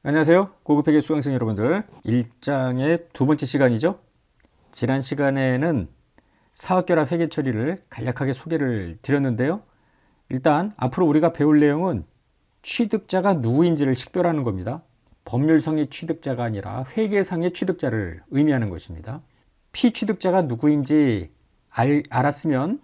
안녕하세요. 고급회계 수강생 여러분들. 1장의 두 번째 시간이죠. 지난 시간에는 사업결합 회계 처리를 간략하게 소개를 드렸는데요. 일단 앞으로 우리가 배울 내용은 취득자가 누구인지를 식별하는 겁니다. 법률상의 취득자가 아니라 회계상의 취득자를 의미하는 것입니다. 피취득자가 누구인지 알았으면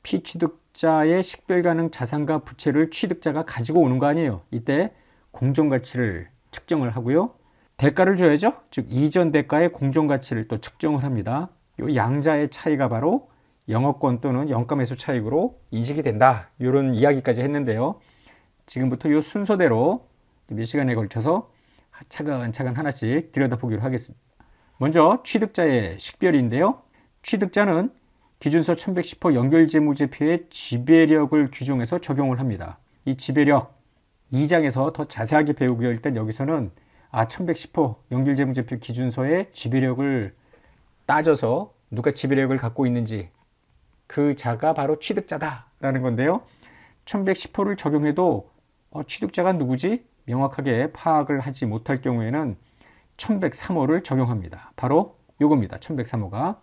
피취득자의 식별 가능 자산과 부채를 취득자가 가지고 오는 거 아니에요. 이때 공정가치를 측정을 하고요. 대가를 줘야죠. 즉 이전 대가의 공정가치를 또 측정을 합니다. 이 양자의 차이가 바로 영업권 또는 영가매수 차익으로 인식이 된다. 이런 이야기까지 했는데요. 지금부터 이 순서대로 몇 시간에 걸쳐서 차근차근 하나씩 들여다보기로 하겠습니다. 먼저 취득자의 식별인데요. 취득자는 기준서 1110호 연결재무제표의 지배력을 규정해서 적용을 합니다. 이 지배력 2장에서 더 자세하게 배우고요. 일단 여기서는 1110호 연결재무제표 기준서의 지배력을 따져서 누가 지배력을 갖고 있는지 그 자가 바로 취득자다라는 건데요. 1110호를 적용해도 취득자가 누구지? 명확하게 파악을 하지 못할 경우에는 1103호를 적용합니다. 바로 요겁니다. 1103호가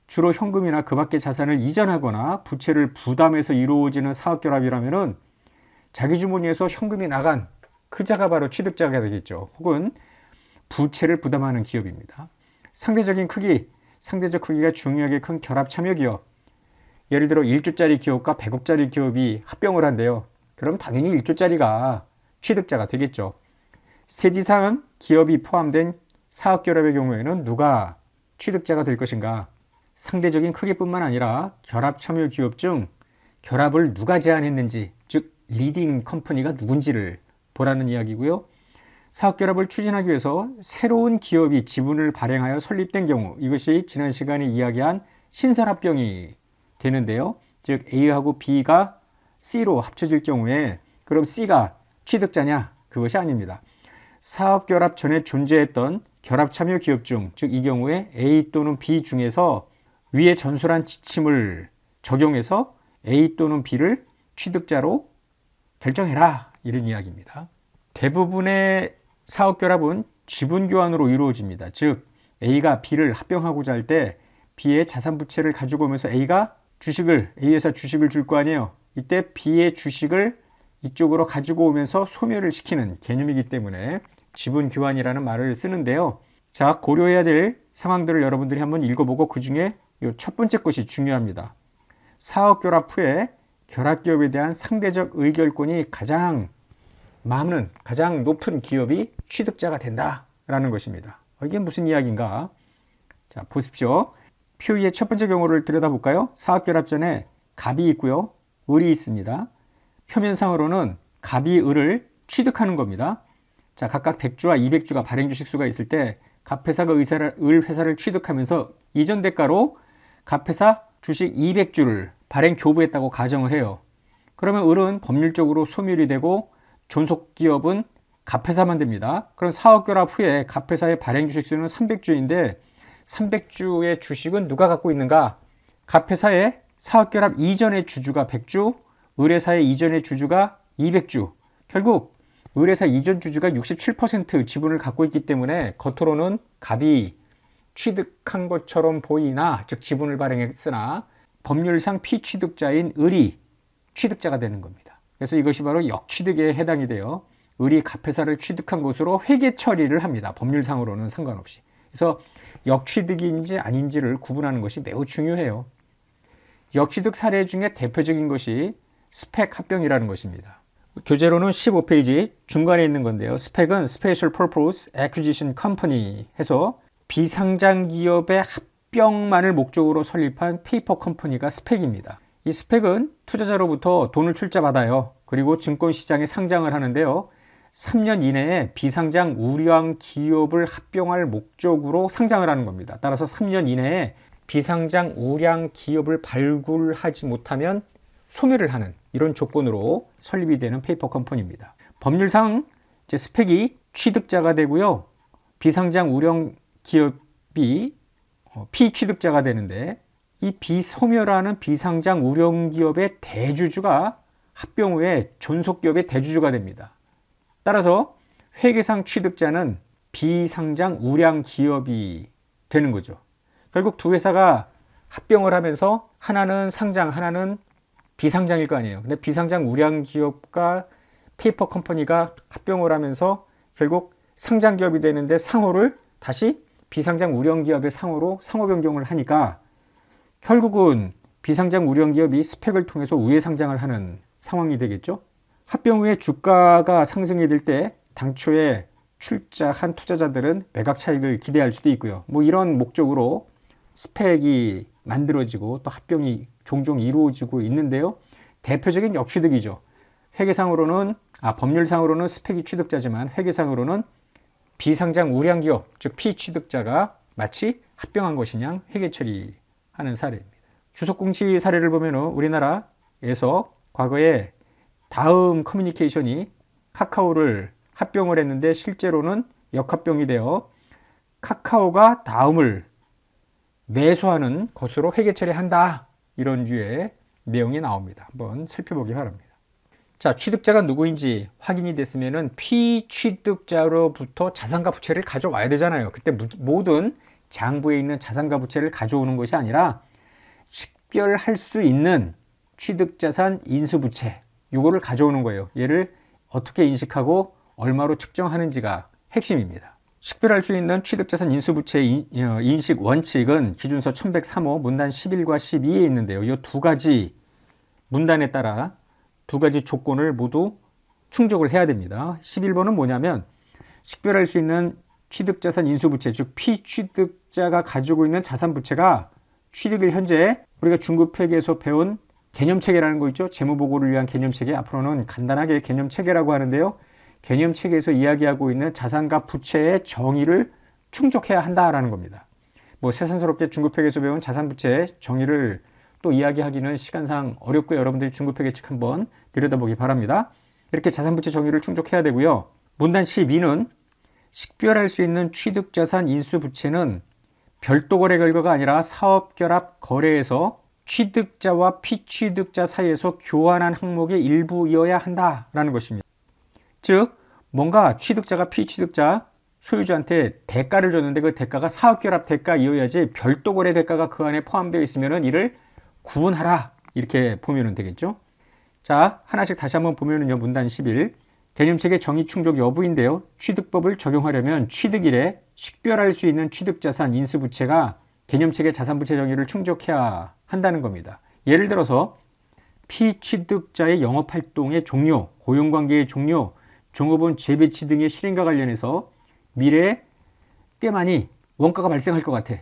주로 현금이나 그 밖의 자산을 이전하거나 부채를 부담해서 이루어지는 사업결합이라면은 자기 주머니에서 현금이 나간 그 자가 바로 취득자가 되겠죠. 혹은 부채를 부담하는 기업입니다. 상대적 크기가 중요하게 큰 결합 참여 기업. 예를 들어 1조짜리 기업과 100억짜리 기업이 합병을 한대요. 그럼 당연히 1조짜리가 취득자가 되겠죠. 셋 이상 기업이 포함된 사업결합의 경우에는 누가 취득자가 될 것인가? 상대적인 크기뿐만 아니라 결합 참여 기업 중 결합을 누가 제안했는지, 즉 리딩 컴퍼니가 누군지를 보라는 이야기고요. 사업결합을 추진하기 위해서 새로운 기업이 지분을 발행하여 설립된 경우, 이것이 지난 시간에 이야기한 신설합병이 되는데요. 즉 A하고 B가 C로 합쳐질 경우에 그럼 C가 취득자냐? 그것이 아닙니다. 사업결합 전에 존재했던 결합참여 기업 중, 즉 이 경우에 A 또는 B 중에서 위에 전술한 지침을 적용해서 A 또는 B를 취득자로 결정해라, 이런 이야기입니다. 대부분의 사업결합은 지분교환으로 이루어집니다. 즉 A가 B를 합병하고자 할 때 B의 자산부채를 가지고 오면서 A 회사 주식을 줄 거 아니에요. 이때 B의 주식을 이쪽으로 가지고 오면서 소멸을 시키는 개념이기 때문에 지분교환이라는 말을 쓰는데요. 자, 고려해야 될 상황들을 여러분들이 한번 읽어보고 그 중에 이 첫 번째 것이 중요합니다. 사업결합 후에 결합기업에 대한 상대적 의결권이 가장 높은 기업이 취득자가 된다라는 것입니다. 이게 무슨 이야기인가? 자, 보십시오. 표 2의 첫 번째 경우를 들여다볼까요? 사업결합 전에 갑이 있고요. 을이 있습니다. 표면상으로는 갑이 을을 취득하는 겁니다. 자, 각각 100주와 200주가 발행 주식수가 있을 때 갑회사가 을 회사를 취득하면서 이전 대가로 갑회사 주식 200주를 발행 교부했다고 가정을 해요. 그러면 을은 법률적으로 소멸이 되고 존속기업은 갑회사만 됩니다. 그럼 사업결합 후에 갑회사의 발행 주식수는 300주인데 300주의 주식은 누가 갖고 있는가? 갑회사의 사업결합 이전의 주주가 100주, 을회사의 이전의 주주가 200주. 결국 을회사 이전 주주가 67% 지분을 갖고 있기 때문에 겉으로는 갑이 취득한 것처럼 보이나, 즉 지분을 발행했으나 법률상 피취득자인 을이 취득자가 되는 겁니다. 그래서 이것이 바로 역취득에 해당이 돼요. 을이 갑회사를 취득한 것으로 회계 처리를 합니다. 법률상으로는 상관없이. 그래서 역취득인지 아닌지를 구분하는 것이 매우 중요해요. 역취득 사례 중에 대표적인 것이 스펙 합병이라는 것입니다. 교재로는 15페이지 중간에 있는 건데요. 스펙은 Special Purpose Acquisition Company 해서 비상장 기업의 합병만을 목적으로 설립한 페이퍼 컴퍼니가 스펙입니다. 이 스펙은 투자자로부터 돈을 출자받아요. 그리고 증권시장에 상장을 하는데요. 3년 이내에 비상장 우량 기업을 합병할 목적으로 상장을 하는 겁니다. 따라서 3년 이내에 비상장 우량 기업을 발굴하지 못하면 소멸을 하는 이런 조건으로 설립이 되는 페이퍼 컴퍼니입니다. 법률상 스펙이 취득자가 되고요. 비상장 우량 기업이 피취득자가 되는데 이 비소멸하는 비상장 우량 기업의 대주주가 합병 후에 존속기업의 대주주가 됩니다. 따라서 회계상 취득자는 비상장 우량 기업이 되는 거죠. 결국 두 회사가 합병을 하면서 하나는 상장, 하나는 비상장일 거 아니에요. 근데 비상장 우량 기업과 페이퍼 컴퍼니가 합병을 하면서 결국 상장 기업이 되는데 상호를 다시 비상장 우량 기업의 상호로 상호 변경을 하니까 결국은 비상장 우량 기업이 스펙을 통해서 우회 상장을 하는 상황이 되겠죠. 합병 후에 주가가 상승이 될 때 당초에 출자한 투자자들은 매각 차익을 기대할 수도 있고요. 뭐 이런 목적으로 스펙이 만들어지고 또 합병이 종종 이루어지고 있는데요. 대표적인 역취득이죠. 회계상으로는 법률상으로는 스펙이 취득자지만 회계상으로는 비상장 우량기업, 즉 피취득자가 마치 합병한 것이냐 회계 처리하는 사례입니다. 주석공시 사례를 보면 우리나라에서 과거에 다음 커뮤니케이션이 카카오를 합병을 했는데 실제로는 역합병이 되어 카카오가 다음을 매수하는 것으로 회계 처리한다. 이런 류의 내용이 나옵니다. 한번 살펴보기 바랍니다. 자, 취득자가 누구인지 확인이 됐으면 피취득자로부터 자산과 부채를 가져와야 되잖아요. 그때 모든 장부에 있는 자산과 부채를 가져오는 것이 아니라 식별할 수 있는 취득자산 인수부채 이거를 가져오는 거예요. 얘를 어떻게 인식하고 얼마로 측정하는지가 핵심입니다. 식별할 수 있는 취득자산 인수부채의 인식 원칙은 기준서 1103호 문단 11과 12에 있는데요. 이 두 가지 문단에 따라 두 가지 조건을 모두 충족을 해야 됩니다. 11번은 뭐냐면 식별할 수 있는 취득자산 인수부채, 즉 피취득자가 가지고 있는 자산부채가 취득일 현재 우리가 중급회계에서 배운 개념체계라는 거 있죠. 재무보고를 위한 개념체계, 앞으로는 간단하게 개념체계라고 하는데요. 개념체계에서 이야기하고 있는 자산과 부채의 정의를 충족해야 한다라는 겁니다. 뭐 세상스럽게 중급회계에서 배운 자산부채의 정의를 또 이야기하기는 시간상 어렵고요. 여러분들이 중급회계 책 한번 들여다보기 바랍니다. 이렇게 자산부채 정의를 충족해야 되고요. 문단 12는 식별할 수 있는 취득자산 인수부채는 별도 거래 결과가 아니라 사업결합 거래에서 취득자와 피취득자 사이에서 교환한 항목의 일부이어야 한다라는 것입니다. 즉 뭔가 취득자가 피취득자 소유주한테 대가를 줬는데 그 대가가 사업결합 대가이어야지 별도 거래 대가가 그 안에 포함되어 있으면 이를 구분하라 이렇게 보면 되겠죠. 자, 하나씩 다시 한번 보면은요. 문단 11 개념체계 정의 충족 여부인데요. 취득법을 적용하려면 취득일에 식별할 수 있는 취득자산 인수부채가 개념체계 자산부채 정의를 충족해야 한다는 겁니다. 예를 들어서 피취득자의 영업활동의 종료, 고용관계의 종료, 종업원 재배치 등의 실행과 관련해서 미래에 꽤 많이 원가가 발생할 것 같아.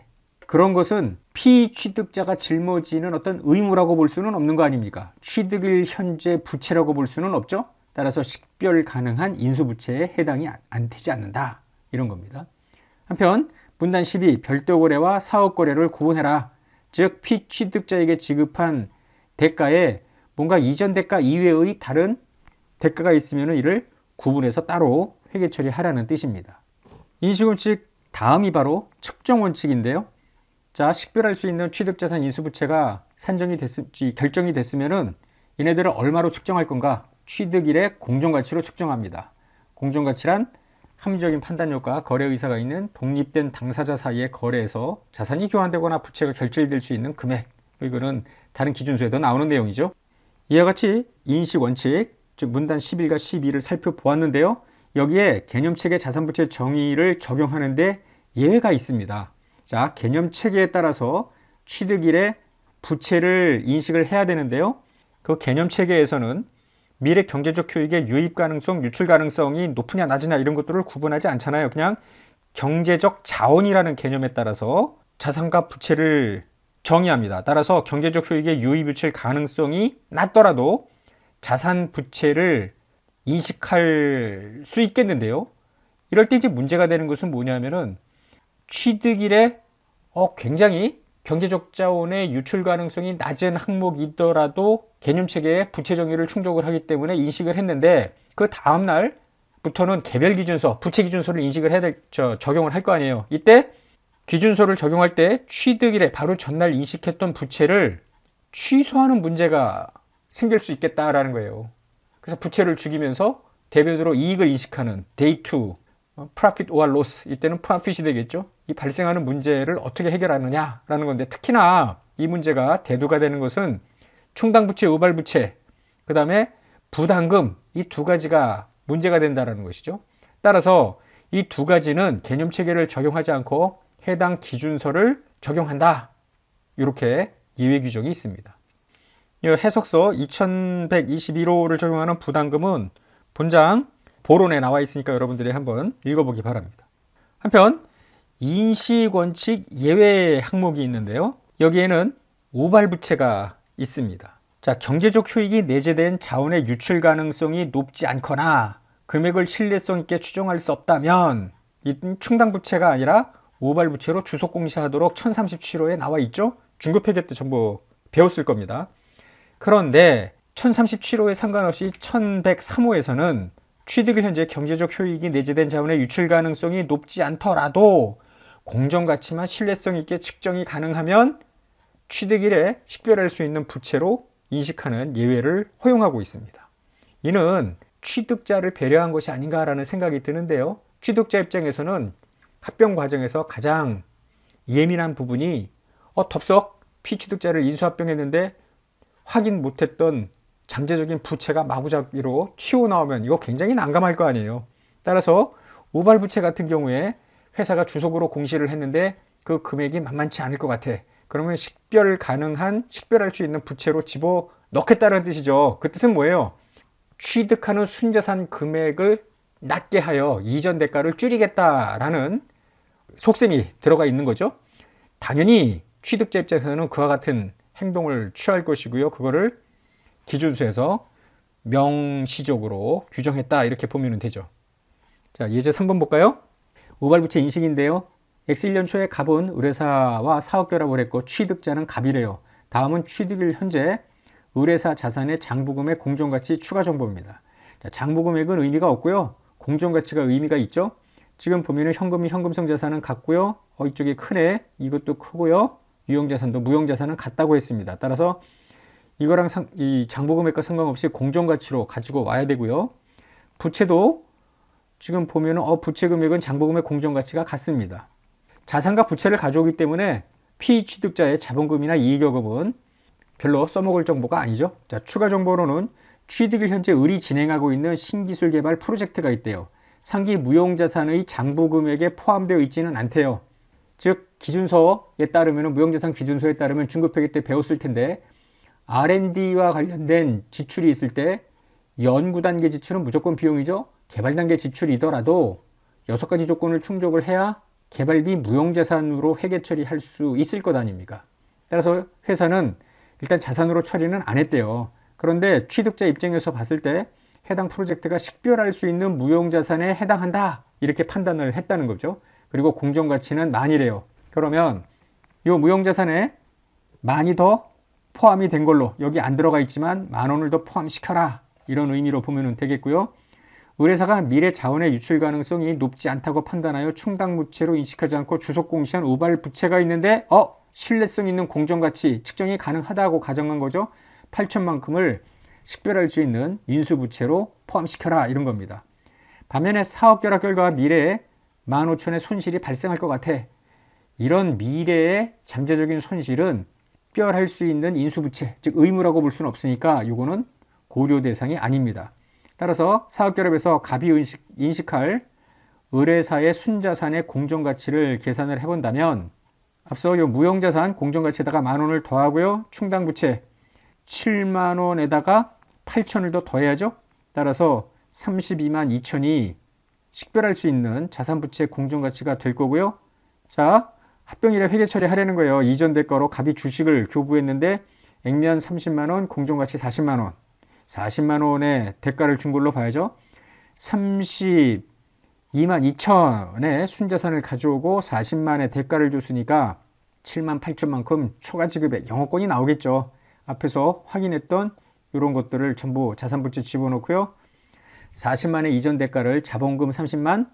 그런 것은 피취득자가 짊어지는 어떤 의무라고 볼 수는 없는 거 아닙니까? 취득일 현재 부채라고 볼 수는 없죠. 따라서 식별 가능한 인수부채에 해당이 안 되지 않는다. 이런 겁니다. 한편 문단 12 별도거래와 사업거래를 구분해라. 즉 피취득자에게 지급한 대가에 뭔가 이전 대가 이외의 다른 대가가 있으면 이를 구분해서 따로 회계 처리하라는 뜻입니다. 인식원칙 다음이 바로 측정원칙인데요. 자, 식별할 수 있는 취득자산 인수부채가 결정이 됐으면은 얘네들을 얼마로 측정할 건가? 취득일의 공정가치로 측정합니다. 공정가치란 합리적인 판단력과 거래 의사가 있는 독립된 당사자 사이의 거래에서 자산이 교환되거나 부채가 결제될 수 있는 금액. 이거는 다른 기준서에도 나오는 내용이죠. 이와 같이 인식원칙, 즉 문단 11과 12를 살펴보았는데요. 여기에 개념체계 자산부채 정의를 적용하는데 예외가 있습니다. 자, 개념체계에 따라서 취득일에 부채를 인식을 해야 되는데요. 그 개념체계에서는 미래 경제적 효익의 유입 가능성, 유출 가능성이 높으냐 낮으냐 이런 것들을 구분하지 않잖아요. 그냥 경제적 자원이라는 개념에 따라서 자산과 부채를 정의합니다. 따라서 경제적 효익의 유입 유출 가능성이 낮더라도 자산 부채를 인식할 수 있겠는데요. 이럴 때 이제 문제가 되는 것은 뭐냐면은 취득일에 굉장히 경제적 자원의 유출 가능성이 낮은 항목이더라도 개념체계에 부채 정의를 충족을 하기 때문에 인식을 했는데 그 다음날부터는 개별 기준서, 부채 기준서를 인식을 적용을 할 거 아니에요. 이때 기준서를 적용할 때 취득일에 바로 전날 인식했던 부채를 취소하는 문제가 생길 수 있겠다라는 거예요. 그래서 부채를 죽이면서 대변으로 이익을 인식하는 day 2, profit or loss, 이때는 profit이 되겠죠. 이 발생하는 문제를 어떻게 해결하느냐라는 건데, 특히나 이 문제가 대두가 되는 것은 충당부채, 우발부채, 그 다음에 부담금, 이 두 가지가 문제가 된다는 것이죠. 따라서 이 두 가지는 개념체계를 적용하지 않고 해당 기준서를 적용한다. 이렇게 예외 규정이 있습니다. 이 해석서 2121호를 적용하는 부담금은 본장 보론에 나와 있으니까 여러분들이 한번 읽어보기 바랍니다. 한편 인식원칙 예외 항목이 있는데요. 여기에는 우발부채가 있습니다. 자, 경제적 효익이 내재된 자원의 유출 가능성이 높지 않거나 금액을 신뢰성 있게 추정할 수 없다면, 이 충당부채가 아니라 우발부채로 주속 공시하도록 1037호에 나와 있죠. 중급회계 때 전부 배웠을 겁니다. 그런데 1037호에 상관없이 1103호에서는 취득일 현재 경제적 효익이 내재된 자원의 유출 가능성이 높지 않더라도 공정가치만 신뢰성 있게 측정이 가능하면 취득일에 식별할 수 있는 부채로 인식하는 예외를 허용하고 있습니다. 이는 취득자를 배려한 것이 아닌가라는 생각이 드는데요. 취득자 입장에서는 합병 과정에서 가장 예민한 부분이 덥석 피취득자를 인수합병했는데 확인 못했던 잠재적인 부채가 마구잡이로 튀어나오면 이거 굉장히 난감할 거 아니에요. 따라서 우발부채 같은 경우에 회사가 주속으로 공시를 했는데 그 금액이 만만치 않을 것 같아. 그러면 식별할 수 있는 부채로 집어넣겠다는 뜻이죠. 그 뜻은 뭐예요? 취득하는 순자산 금액을 낮게 하여 이전 대가를 줄이겠다라는 속셈이 들어가 있는 거죠. 당연히 취득자 입장에서는 그와 같은 행동을 취할 것이고요. 그거를 기준서에서 명시적으로 규정했다, 이렇게 보면 되죠. 자, 예제 3번 볼까요? 우발부채 인식인데요. X1년 초에 갑은 의뢰사와 사업 결합을 했고 취득자는 갑이래요. 다음은 취득일 현재 의뢰사 자산의 장부금액 공정가치 추가 정보입니다. 자, 장부금액은 의미가 없고요. 공정가치가 의미가 있죠. 지금 보면은 현금이 현금성 자산은 같고요. 이쪽이 크네. 이것도 크고요. 유형자산도 무형자산은 같다고 했습니다. 따라서 이거랑 이 장부금액과 상관없이 공정가치로 가지고 와야 되고요. 부채도 지금 보면은 부채 금액은 장부금액 공정가치가 같습니다. 자산과 부채를 가져오기 때문에 피취득자의 자본금이나 이익여금은 별로 써먹을 정보가 아니죠. 자, 추가 정보로는 취득일 현재 을이 진행하고 있는 신기술 개발 프로젝트가 있대요. 상기 무형자산의 장부금액에 포함되어 있지는 않대요. 즉 기준서에 따르면, 무형자산 기준서에 따르면 중급회계 때 배웠을 텐데 R&D와 관련된 지출이 있을 때 연구 단계 지출은 무조건 비용이죠. 개발 단계 지출이더라도 6가지 조건을 충족을 해야 개발비 무형자산으로 회계 처리할 수 있을 것 아닙니까? 따라서 회사는 일단 자산으로 처리는 안 했대요. 그런데 취득자 입장에서 봤을 때 해당 프로젝트가 식별할 수 있는 무형자산에 해당한다, 이렇게 판단을 했다는 거죠. 그리고 공정가치는 만이래요. 그러면 이 무형자산에 만이 더 포함이 된 걸로, 여기 안 들어가 있지만 10,000원을 더 포함시켜라, 이런 의미로 보면 되겠고요. 의뢰사가 미래 자원의 유출 가능성이 높지 않다고 판단하여 충당부채로 인식하지 않고 주속 공시한 우발부채가 있는데 신뢰성 있는 공정가치 측정이 가능하다고 가정한 거죠. 8천만큼을 식별할 수 있는 인수부채로 포함시켜라, 이런 겁니다. 반면에 사업결합 결과 미래에 15,000원의 손실이 발생할 것 같아. 이런 미래의 잠재적인 손실은 식별할 수 있는 인수부채, 즉 의무라고 볼 수는 없으니까 이거는 고려 대상이 아닙니다. 따라서 사업결합에서 갑이 인식할 의뢰사의 순자산의 공정가치를 계산을 해본다면, 앞서 이 무형자산 공정가치에다가 10,000원을 더하고요. 충당부채 70,000원에다가 8,000원을 더 더해야죠. 따라서 322,200,000이 식별할 수 있는 자산부채 공정가치가 될 거고요. 자, 합병일에 회계 처리하려는 거예요. 이전 대가로 갑이 주식을 교부했는데 액면 30만원, 공정가치 40만원. 40만원의 대가를 준 걸로 봐야죠. 322,200,000의 순자산을 가져오고 40만의 대가를 줬으니까 78,000만큼 초과 지급액 영업권이 나오겠죠. 앞에서 확인했던 이런 것들을 전부 자산부채 집어넣고요. 40만의 이전 대가를 자본금 30만,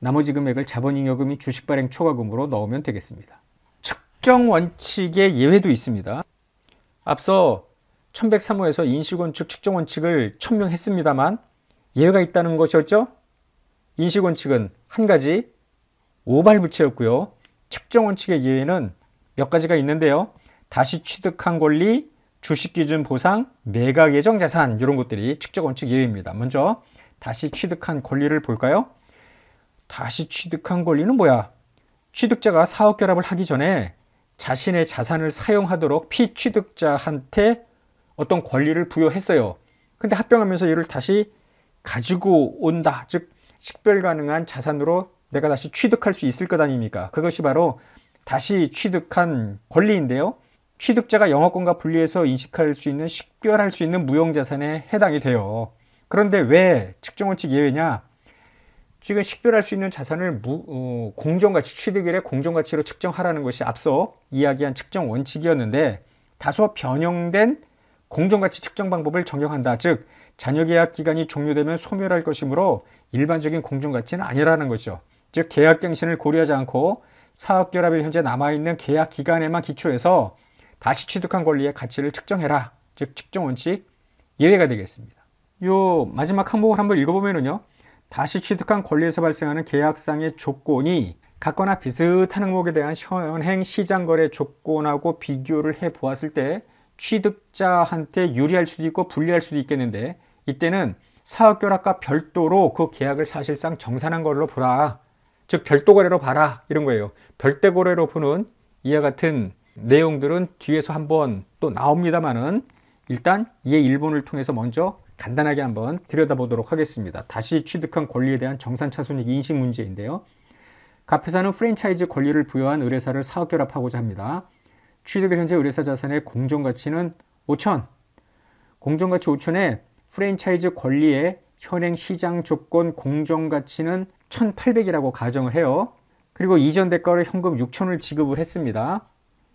나머지 금액을 자본잉여금 및 주식발행 초과금으로 넣으면 되겠습니다. 측정 원칙의 예외도 있습니다. 앞서 1103호에서 인식원칙 측정원칙을 천명했습니다만 예외가 있다는 것이었죠. 인식원칙은 한 가지 오발부채였고요. 측정원칙의 예외는 몇 가지가 있는데요. 다시 취득한 권리, 주식기준 보상, 매각 예정 자산 이런 것들이 측정원칙 예외입니다. 먼저 다시 취득한 권리를 볼까요? 다시 취득한 권리는 뭐야? 취득자가 사업 결합을 하기 전에 자신의 자산을 사용하도록 피취득자한테 어떤 권리를 부여했어요. 근데 합병하면서 이를 다시 가지고 온다. 즉 식별 가능한 자산으로 내가 다시 취득할 수 있을 것 아닙니까? 그것이 바로 다시 취득한 권리인데요. 취득자가 영업권과 분리해서 인식할 수 있는 식별할 수 있는 무형자산에 해당이 돼요. 그런데 왜 측정원칙 예외냐? 지금 식별할 수 있는 자산을 공정가치, 취득일의 공정가치로 측정하라는 것이 앞서 이야기한 측정 원칙이었는데 다소 변형된 공정가치 측정 방법을 적용한다. 즉 잔여계약 기간이 종료되면 소멸할 것이므로 일반적인 공정가치는 아니라는 거죠. 즉 계약갱신을 고려하지 않고 사업결합이 현재 남아있는 계약 기간에만 기초해서 다시 취득한 권리의 가치를 측정해라. 즉 측정원칙 예외가 되겠습니다. 요 마지막 항목을 한번 읽어보면요. 다시 취득한 권리에서 발생하는 계약상의 조건이 같거나 비슷한 항목에 대한 현행 시장거래 조건하고 비교를 해보았을 때 취득자한테 유리할 수도 있고 불리할 수도 있겠는데 이때는 사업결합과 별도로 그 계약을 사실상 정산한 걸로 보라. 즉 별도거래로 봐라 이런 거예요. 별대거래로 보는 이와 같은 내용들은 뒤에서 한번 또 나옵니다만은 일단 이의 일본을 통해서 먼저 간단하게 한번 들여다보도록 하겠습니다. 다시 취득한 권리에 대한 정산차손익 인식 문제인데요. 갑회사는 프랜차이즈 권리를 부여한 의뢰사를 사업결합하고자 합니다. 취득일 현재 의뢰사 자산의 공정가치는 5천, 공정가치 5천에 프랜차이즈 권리의 현행 시장 조건 공정가치는 1,800이라고 가정을 해요. 그리고 이전 대가로 현금 6천을 지급을 했습니다.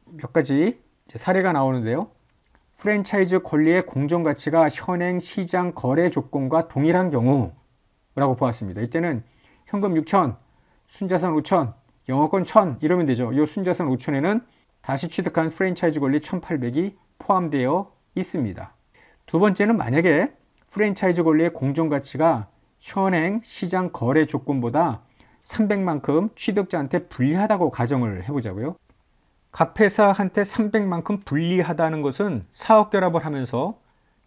몇 가지 사례가 나오는데요. 프랜차이즈 권리의 공정가치가 현행 시장 거래 조건과 동일한 경우라고 보았습니다. 이때는 현금 6천, 순자산 5천, 영업권 1,000 이러면 되죠. 이 순자산 5천에는 다시 취득한 프랜차이즈 권리 1,800이 포함되어 있습니다. 두 번째는 만약에 프랜차이즈 권리의 공정가치가 현행 시장 거래 조건보다 300만큼 취득자한테 불리하다고 가정을 해보자고요. 갑회사한테 300만큼 불리하다는 것은 사업결합을 하면서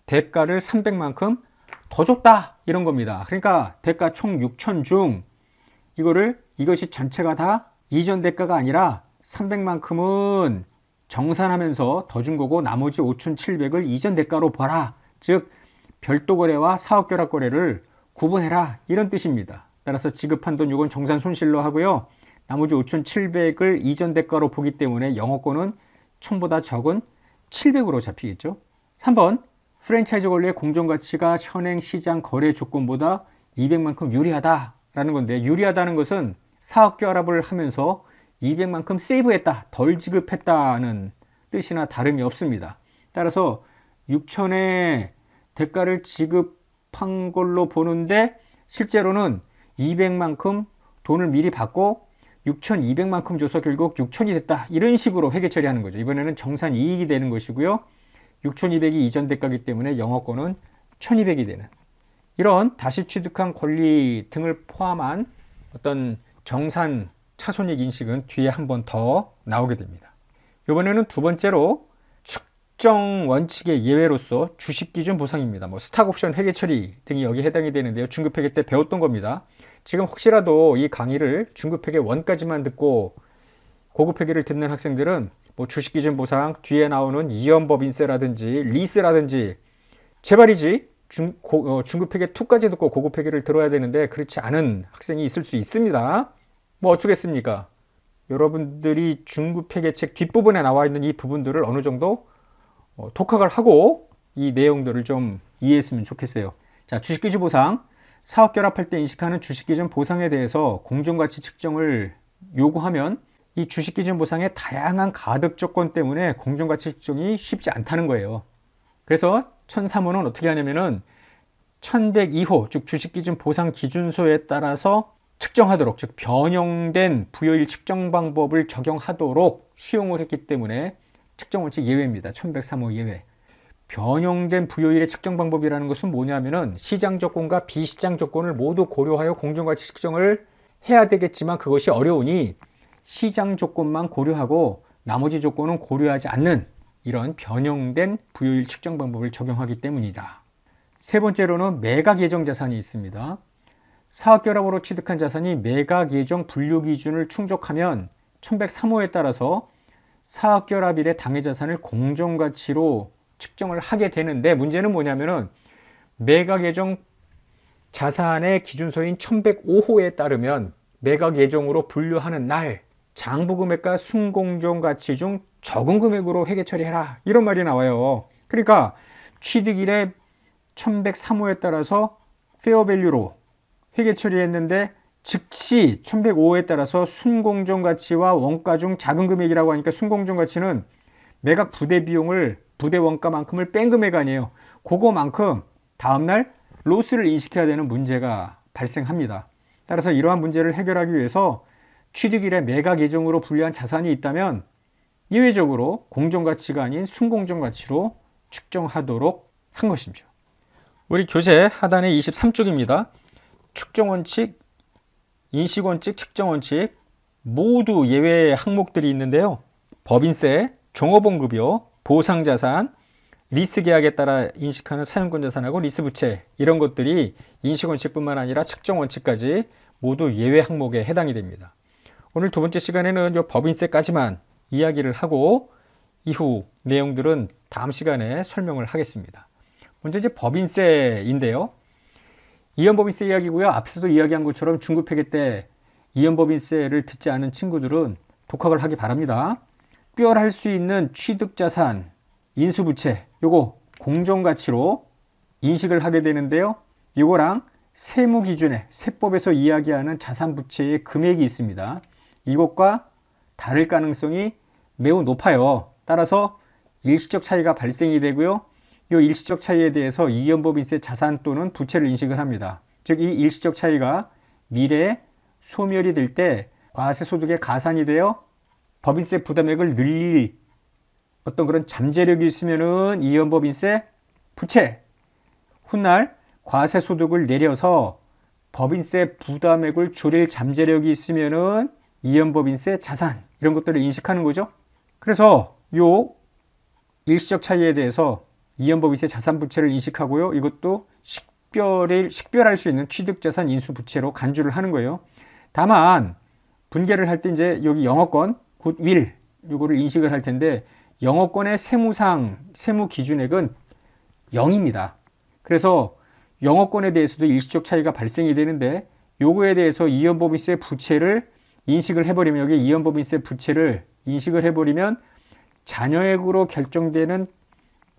대가를 300만큼 더 줬다 이런 겁니다. 그러니까 대가 총 6천 중 이것이 전체가 다 이전 대가가 아니라 300만큼은 정산하면서 더 준 거고 나머지 5,700을 이전 대가로 봐라. 즉 별도 거래와 사업결합 거래를 구분해라 이런 뜻입니다. 따라서 지급한 돈 이건 정산 손실로 하고요. 나머지 5,700을 이전 대가로 보기 때문에 영업권은 1,000보다 적은 700으로 잡히겠죠. 3번 프랜차이즈 권리의 공정가치가 현행 시장 거래 조건보다 200만큼 유리하다라는 건데 유리하다는 것은 사업결합을 하면서 200만큼 세이브했다, 덜 지급했다는 뜻이나 다름이 없습니다. 따라서 6천의 대가를 지급한 걸로 보는데 실제로는 200만큼 돈을 미리 받고 6,200만큼 줘서 결국 6천이 됐다. 이런 식으로 회계 처리하는 거죠. 이번에는 정산 이익이 되는 것이고요. 6,200이 이전 대가이기 때문에 영업권은 1,200이 되는 이런 다시 취득한 권리 등을 포함한 어떤 정산 차손익 인식은 뒤에 한 번 더 나오게 됩니다. 이번에는 두 번째로 측정 원칙의 예외로서 주식기준 보상입니다. 스탁옵션 회계 처리 등이 여기에 해당이 되는데요. 중급회계 때 배웠던 겁니다. 지금 혹시라도 이 강의를 중급회계 1까지만 듣고 고급회계를 듣는 학생들은 주식기준 보상 뒤에 나오는 이연법인세라든지 리스라든지 제발이지 중급회계 2까지 듣고 고급회계를 들어야 되는데 그렇지 않은 학생이 있을 수 있습니다. 어쩌겠습니까? 여러분들이 중급회계책 뒷부분에 나와 있는 이 부분들을 어느 정도 독학을 하고 이 내용들을 좀 이해했으면 좋겠어요. 자, 주식기준 보상. 사업 결합할 때 인식하는 주식기준 보상에 대해서 공정가치 측정을 요구하면 이 주식기준 보상의 다양한 가득 조건 때문에 공정가치 측정이 쉽지 않다는 거예요. 그래서 1003호는 어떻게 하냐면은 1102호, 즉 주식기준 보상 기준소에 따라서 측정하도록, 즉 변형된 부여일 측정 방법을 적용하도록 수용을 했기 때문에 측정원칙 예외입니다. 1103호 예외. 변형된 부여율의 측정 방법이라는 것은 뭐냐면은 시장 조건과 비시장 조건을 모두 고려하여 공정가치 측정을 해야 되겠지만 그것이 어려우니 시장 조건만 고려하고 나머지 조건은 고려하지 않는 이런 변형된 부여율 측정 방법을 적용하기 때문이다. 세 번째로는 매각 예정 자산이 있습니다. 사업결합으로 취득한 자산이 매각 예정 분류 기준을 충족하면 1103호에 따라서 사업결합일의 당해자산을 공정가치로 측정을 하게 되는데, 문제는 뭐냐면은 매각 예정 자산의 기준서인 1105호에 따르면 매각 예정으로 분류하는 날 장부금액과 순공정가치 중 적은 금액으로 회계 처리해라, 이런 말이 나와요. 그러니까 취득일에 1103호에 따라서 페어밸류로 회계 처리했는데 즉시 1105호에 따라서 순공정가치와 원가 중 작은 금액이라고 하니까 순공정가치는 매각 부대 비용을 부대 원가만큼을 뺀 금액 아니에요. 그거만큼 다음날 로스를 인식해야 되는 문제가 발생합니다. 따라서 이러한 문제를 해결하기 위해서 취득일에 매각 예정으로 분류한 자산이 있다면 예외적으로 공정가치가 아닌 순공정가치로 측정하도록 한 것이죠. 우리 교재 하단에 23쪽입니다. 측정원칙, 인식원칙, 측정원칙 모두 예외 항목들이 있는데요. 법인세, 종업원급여, 보상자산, 리스계약에 따라 인식하는 사용권자산하고 리스부채, 이런 것들이 인식원칙뿐만 아니라 측정원칙까지 모두 예외 항목에 해당이 됩니다. 오늘 두 번째 시간에는 이 법인세까지만 이야기를 하고 이후 내용들은 다음 시간에 설명을 하겠습니다. 먼저 이제 법인세인데요. 이연법인세 이야기고요. 앞서도 이야기한 것처럼 중급회계 때 이연법인세를 듣지 않은 친구들은 독학을 하기 바랍니다. 특별할 수 있는 취득자산, 인수부채, 요거 공정가치로 인식을 하게 되는데요. 이거랑 세무기준에 세법에서 이야기하는 자산부채의 금액이 있습니다. 이것과 다를 가능성이 매우 높아요. 따라서 일시적 차이가 발생이 되고요. 이 일시적 차이에 대해서 이연법인세 자산 또는 부채를 인식을 합니다. 즉, 이 일시적 차이가 미래에 소멸이 될 때 과세소득의 가산이 되어 법인세 부담액을 늘릴 어떤 그런 잠재력이 있으면은 이연법인세 부채, 훗날 과세소득을 내려서 법인세 부담액을 줄일 잠재력이 있으면은 이연법인세 자산, 이런 것들을 인식하는 거죠. 그래서 요 일시적 차이에 대해서 이연법인세 자산부채를 인식하고요. 이것도 식별할 수 있는 취득자산 인수부채로 간주를 하는 거예요. 다만 분계를 할 때 이제 여기 영업권, 굿윌, 요거를 인식을 할 텐데 영업권의 세무상 세무 기준액은 0입니다. 그래서 영업권에 대해서도 일시적 차이가 발생이 되는데 요거에 대해서 이연법인세 부채를 인식을 해버리면, 여기 이연법인세 부채를 인식을 해버리면 잔여액으로 결정되는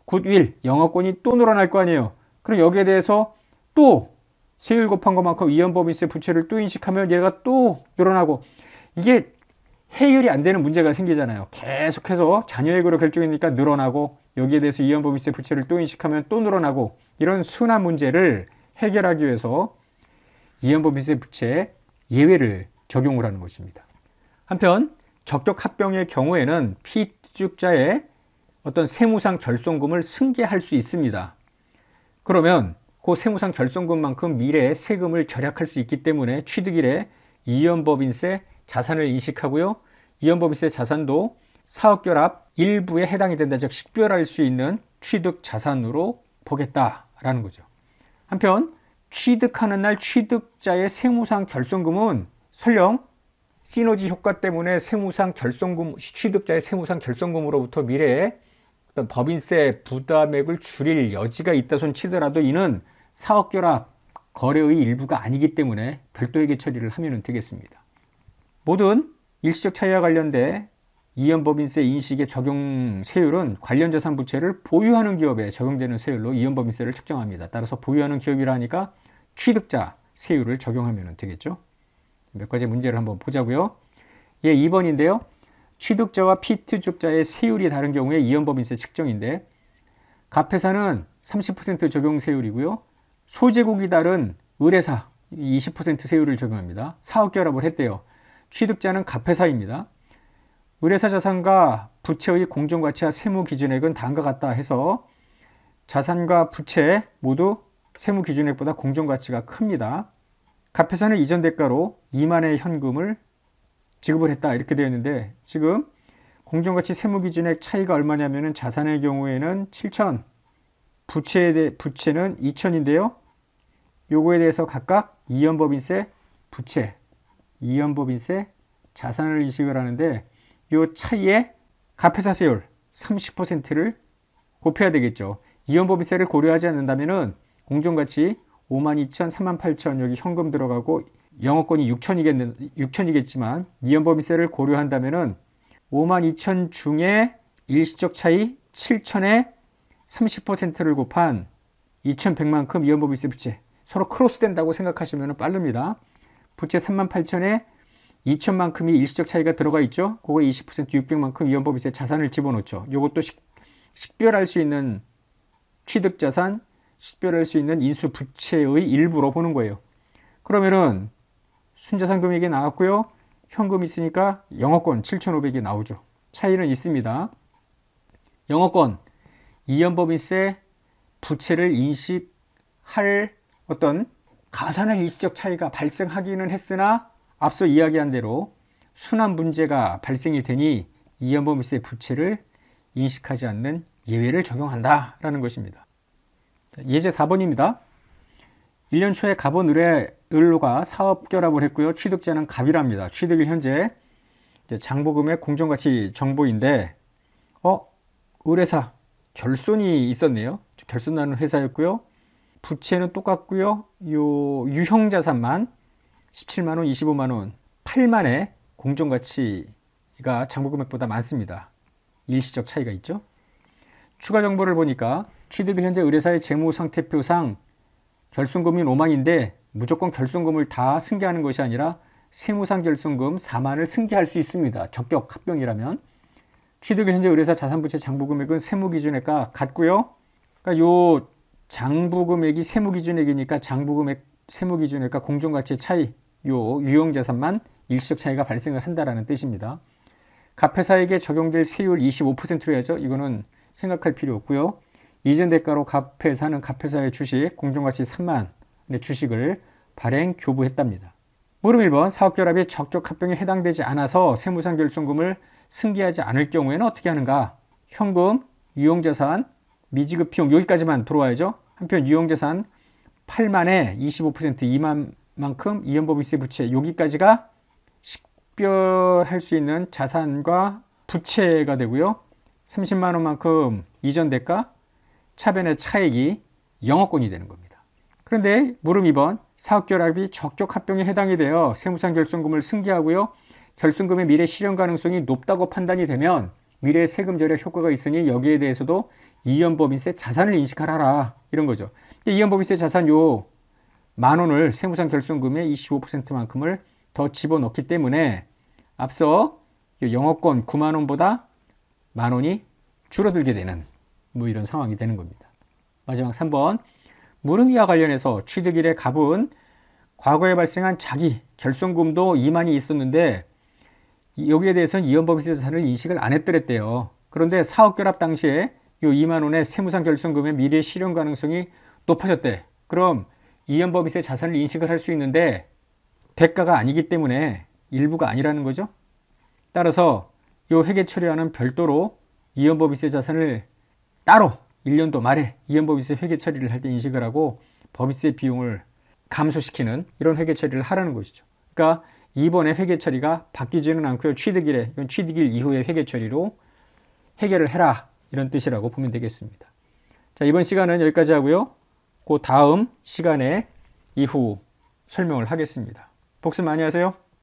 굿윌, 영업권이 또 늘어날 거 아니에요. 그럼 여기에 대해서 또 세율 곱한 것만큼 이연법인세 부채를 또 인식하면 얘가 또 늘어나고, 이게 해결이 안 되는 문제가 생기잖아요. 계속해서 잔여액으로 결정이니까 늘어나고, 여기에 대해서 이연법인세 부채를 또 인식하면 또 늘어나고, 이런 순환 문제를 해결하기 위해서 이연법인세 부채 예외를 적용을 하는 것입니다. 한편 적격 합병의 경우에는 피투자의 어떤 세무상 결손금을 승계할 수 있습니다. 그러면 그 세무상 결손금만큼 미래에 세금을 절약할 수 있기 때문에 취득일에 이연법인세 자산을 인식하고요. 이연법인세 자산도 사업결합 일부에 해당이 된다, 즉 식별할 수 있는 취득 자산으로 보겠다라는 거죠. 한편 취득하는 날 취득자의 세무상 결손금은 설령 시너지 효과 때문에 세무상 결손금, 취득자의 세무상 결손금으로부터 미래에 어떤 법인세 부담액을 줄일 여지가 있다 손 치더라도 이는 사업결합 거래의 일부가 아니기 때문에 별도 회계 처리를 하면 되겠습니다. 모든 일시적 차이와 관련된 이연법인세 인식의 적용 세율은 관련 자산 부채를 보유하는 기업에 적용되는 세율로 이연법인세를 측정합니다. 따라서 보유하는 기업이라 하니까 취득자 세율을 적용하면 되겠죠. 몇 가지 문제를 한번 보자고요. 예, 2번인데요. 취득자와 피투자의 세율이 다른 경우에 이연법인세 측정인데, 갑회사는 30% 적용 세율이고요. 소재국이 다른 의뢰사 20% 세율을 적용합니다. 사업결합을 했대요. 취득자는 갑회사입니다. 의뢰사 자산과 부채의 공정가치와 세무기준액은 다음과 같다 해서 자산과 부채 모두 세무기준액보다 공정가치가 큽니다. 갑회사는 이전 대가로 2만의 현금을 지급을 했다 이렇게 되어 있는데, 지금 공정가치 세무기준액 차이가 얼마냐면은 자산의 경우에는 7천, 부채는 2천인데요. 요거에 대해서 각각 이연법인세, 부채, 이연법인세, 자산을 인식을 하는데, 요 차이에 갑회사세율 30%를 곱해야 되겠죠. 이연법인세를 고려하지 않는다면은 공정가치 52,000, 38,000 여기 현금 들어가고 영업권이 6천이겠지만 이연법인세를 고려한다면은 52,000 중에 일시적 차이 7천에 30%를 곱한 2,100만큼 이연법인세 부채 서로 크로스 된다고 생각하시면 빠릅니다. 부채 38,000에 2천만큼이 일시적 차이가 들어가 있죠. 그거 20% 600만큼 이연법인세 자산을 집어넣죠. 이것도 식별할 수 있는 취득자산, 식별할 수 있는 인수부채의 일부로 보는 거예요. 그러면은 순자산 금액이 나왔고요. 현금 있으니까 영업권 7,500이 나오죠. 차이는 있습니다. 영업권, 이연법인세 부채를 인식할 어떤 가산할 일시적 차이가 발생하기는 했으나 앞서 이야기한 대로 순환 문제가 발생이 되니 이연법인세 부채를 인식하지 않는 예외를 적용한다라는 것입니다. 예제 4번입니다. 1년 초에 갑원 을로가 사업 결합을 했고요. 취득자는 갑이랍니다. 취득일 현재 장부금액 공정가치 정보인데 을회사 결손이 있었네요. 결손 나는 회사였고요. 부채는 똑같고요. 요 유형자산만 17만원, 25만원, 8만의 공정가치가 장부금액보다 많습니다. 일시적 차이가 있죠. 추가 정보를 보니까 취득일 현재 의뢰사의 재무상태표상 결손금이 5만인데 무조건 결손금을 다 승계하는 것이 아니라 세무상 결손금 4만을 승계할 수 있습니다. 적격 합병이라면. 취득일 현재 의뢰사 자산부채 장부금액은 세무기준액과 같고요. 그러니까 요 장부금액이 세무기준액이니까 장부금액 세무기준액과 공정가치의 차이, 요 유형자산만 일시적 차이가 발생을 한다라는 뜻입니다. 갑회사에게 적용될 세율 25%로 해야죠. 이거는 생각할 필요 없고요. 이전 대가로 갑회사는 갑회사의 주식 공정가치 3만의 주식을 발행 교부했답니다. 물음 1번 사업결합이 적격 합병에 해당되지 않아서 세무상 결손금을 승계하지 않을 경우에는 어떻게 하는가? 현금, 유형자산, 미지급 비용 여기까지만 들어와야죠. 한편 유형자산 8만에 25% 2만만큼 이연법인세 부채 여기까지가 식별할 수 있는 자산과 부채가 되고요. 30만원만큼 이전 대가, 차변의 차액이 영업권이 되는 겁니다. 그런데 물음 2번 사업결합이 적격 합병에 해당이 되어 세무상 결손금을 승계하고요. 결손금의 미래 실현 가능성이 높다고 판단이 되면 미래 세금 절약 효과가 있으니 여기에 대해서도 이연법인세 자산을 인식하라 이런 거죠. 이연법인세 자산 요 만원을 세무상 결손금의 25%만큼을 더 집어넣기 때문에 앞서 영업권 9만원보다 만원이 줄어들게 되는 이런 상황이 되는 겁니다. 마지막 3번 물음이와 관련해서 취득일에 갑은 과거에 발생한 자기 결손금도 2만이 있었는데 여기에 대해서는 이연법인세 자산을 인식을 안 했더랬대요. 그런데 사업결합 당시에 이 2만원의 세무상 결손금의 미래 실현 가능성이 높아졌대. 그럼 이연법인세 자산을 인식을 할 수 있는데 대가가 아니기 때문에 일부가 아니라는 거죠. 따라서 이 회계 처리와는 별도로 이연법인세 자산을 따로 1년도 말에 이연법인세 회계 처리를 할 때 인식을 하고 법인세 비용을 감소시키는 이런 회계 처리를 하라는 것이죠. 그러니까 이번에 회계 처리가 바뀌지는 않고요. 취득일에, 이건 취득일 이후의 회계 처리로 해결을 해라 이런 뜻이라고 보면 되겠습니다. 자, 이번 시간은 여기까지 하고요. 그 다음 시간에 이후 설명을 하겠습니다. 복습 많이 하세요.